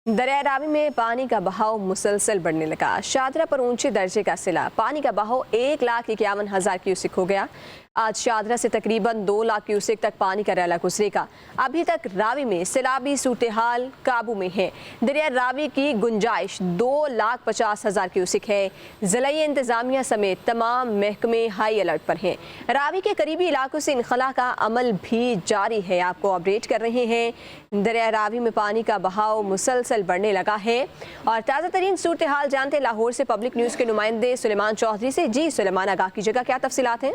दरिया रावी में पानी का बहाव मुसलसल बढ़ने लगा। शादरा पर ऊंचे दर्जे का सिला, पानी का बहाव 1,51,000 क्यूसेक हो गया। आज शादरा से तकरीबन 2 लाख क्यूसेक तक पानी का रैला गुजरेगा। अभी तक रावी में सैलाबी सूरत हाल काबू में है। दरिया रावी की गुंजाइश 2,50,000 क्यूसेक है। ज़िला इंतजामिया समेत तमाम महकमे हाई अलर्ट पर हैं। रावी के करीबी इलाकों से इनखला का अमल भी जारी है। आपको अपडेट कर रहे हैं। दरिया रावी में पानी का बहाव मुसलसल बढ़ने लगा है और ताज़ा तरीन सूरत हाल जानते हैं लाहौर से पब्लिक न्यूज़ के नुमाइंदे सुलेमान चौधरी से। जी सुलेमान, आगाह कीजिएगा, क्या तफसीलात हैं?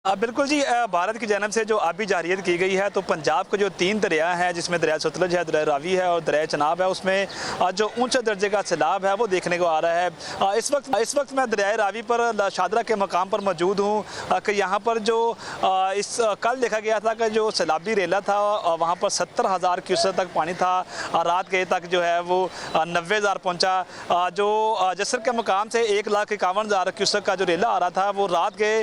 बिल्कुल जी, भारत की जानब से जो आबी जारियत की गई है तो पंजाब के जो 3 दरिया हैं, जिसमें दरिया सतलुज है, दरिया रावी है और दरिया चनाब है, उसमें जो ऊंचे दर्जे का सैलाब है वो देखने को आ रहा है। इस वक्त मैं दरिया रावी पर शादरा के मकाम पर मौजूद हूँ कि यहाँ पर जो कल देखा गया था कि जो सैलाबी रेला था वहाँ पर 70,000 क्यूसेक तक पानी था। रात गए तक जो है वो 90,000 पहुँचा। जो जसर के मकाम से 1,51,000 क्यूसेक का जो रेला आ रहा था वो रात गए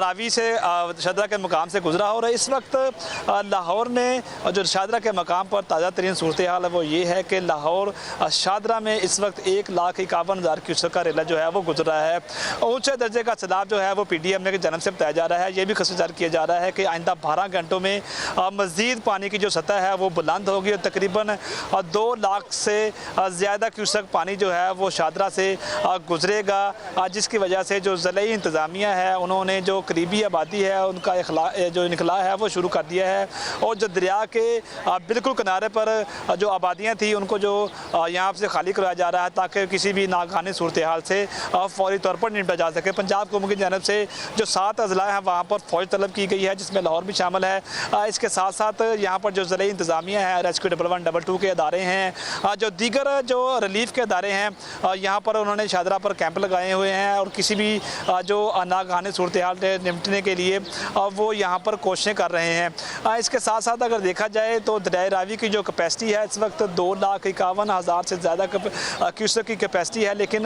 रावी से शादरा के मकाम से गुजरा। और इस वक्त लाहौर में जो शादरा के मकाम पर ताज़ा तरीन सूरत हाल है वो ये है कि लाहौर शादरा में इस वक्त 1,51,000 क्यूसेक का रेला जो है वो गुजर रहा है। ऊंचे दर्जे का सैलाब जो है वो PDM की जानब से बताया जा रहा है। ये भी खसजार किया जा रहा है कि आइंदा 12 घंटों में मज़ीद पानी की जो सतह है वो बुलंद होगी और तकरीबन 2 लाख से ज़्यादा क्यूसेक पानी जो है वो शादरा से गुजरेगा, जिसकी वजह से जो ज़िला इंतज़ामिया है उन्होंने जो करीबी आबादी है उनका जो इनखला है वो शुरू कर दिया है। और जो दरिया के बिल्कुल किनारे पर जो आबादियाँ थी उनको जो यहाँ से खाली कराया जा रहा है ताकि किसी भी नाकानी सूरत हाल से फौरी तौर पर निपटा जा सके। पंजाब हुकूमत की जानब से जो 7 अजला हैं वहाँ पर फ़ौज तलब की गई है, जिसमें लाहौर भी शामिल है। इसके साथ साथ यहाँ पर जो ज़िला इंतज़ामिया है, रेस्क्यू 11122 के अदारे हैं, जो दीगर जो रिलीफ के अदारे हैं, यहाँ पर उन्होंने शादरा पर कैंप लगाए हुए हैं और किसी भी जो नाकानी सूरत हाल से निपटने के लिए वो यहाँ पर कोशिशें कर रहे हैं। इसके साथ साथ अगर देखा जाए तो दरिया रावी की जो कैपेसिटी है इस वक्त 2,51,000 से ज़्यादा क्यूसेक की कैपेसिटी है, लेकिन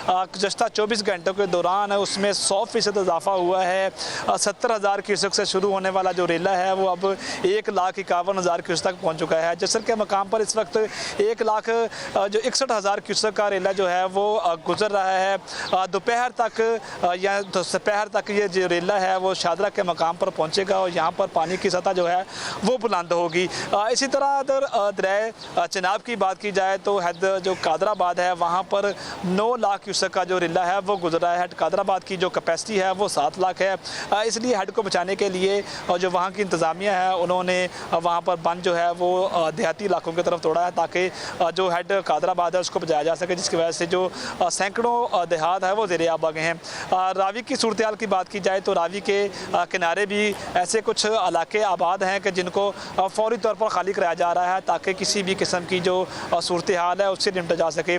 गुज़श्ता 24 घंटों के दौरान उसमें 100% इजाफा हुआ है। 70,000 क्यूसेक से शुरू होने वाला जो रेला है वो अब 1,51,000 क्यूसेक तक पहुँच चुका है। जसर के मकाम पर इस वक्त 1,61,000 क्यूसेक का रेला जो है वो गुजर रहा है। दोपहर तक या दोपहर तक ये जो रेला है वो शादरा के मकाम पर पहुंचेगा और यहाँ पर पानी की सतह जो है वो बुलंद होगी। इसी तरह अगर दरिया चनाब की बात की जाए तो हैद जो कादराबाद है वहाँ पर 9 लाख क्यूसेक का जो रिला है वो गुजरा है। कादराबाद की जो कैपेसिटी है वो 7 लाख है। इसलिए हेड को बचाने के लिए और जो वहाँ की इंतज़ामिया है उन्होंने वहाँ पर बंद जो है वो देहाती इलाकों की तरफ तोड़ा है ताकि जो हेड कादराबाद है उसको बचाया जा सके, जिसकी वजह से जो सैकड़ों देहात है वो ज़ेरे आब आ गए हैं। रावी की सूरत हाल की बात की जाए तो रावी के किनारे भी ऐसे कुछ इलाके आबाद हैं कि जिनको फौरी तौर पर खाली कराया जा रहा है ताकि किसी भी किस्म की जो सूरत हाल है उससे निपटा जा सके।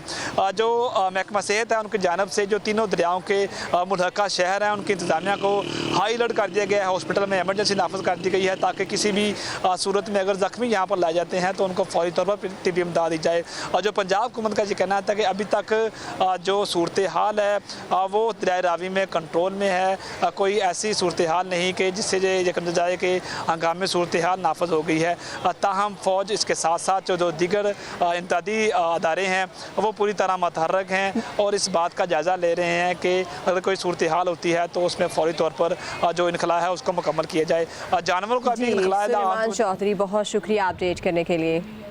जो महकमा सेहत है उनकी जानब से जो तीनों दरियाओं के मुल्हका शहर हैं उनकी इंतज़ामिया को हाई अलर्ट कर दिया गया है। हॉस्पिटल में एमरजेंसी नाफज कर दी गई है ताकि किसी भी सूरत में अगर ज़ख्मी यहाँ पर लाए जाते हैं तो उनको फौरी तौर पर तिब्बी इमदाद दी जाए। और जो पंजाब हुकूमत का ये कहना था कि अभी तक जो सूरत हाल है वो दरिया रावी में कंट्रोल में है। कोई ऐसी सूरत हाल नहीं कि जिससे ये कहा जाए कि हंगामी सूरत हाल नाफज हो गई है। ताहम फ़ौज इसके साथ साथ जो दीगर इंतदी अदारे हैं वो पूरी तरह मतहरक हैं और इस बात का जायज़ा ले रहे हैं कि अगर कोई सूरत हाल होती है तो उसमें फ़ौरी तौर पर जो इनखला है उसको मुकम्मल किया जाए। जानवरों का भी इनखला है। सुलेमान चौधरी, बहुत शुक्रिया अपडेट करने के लिए।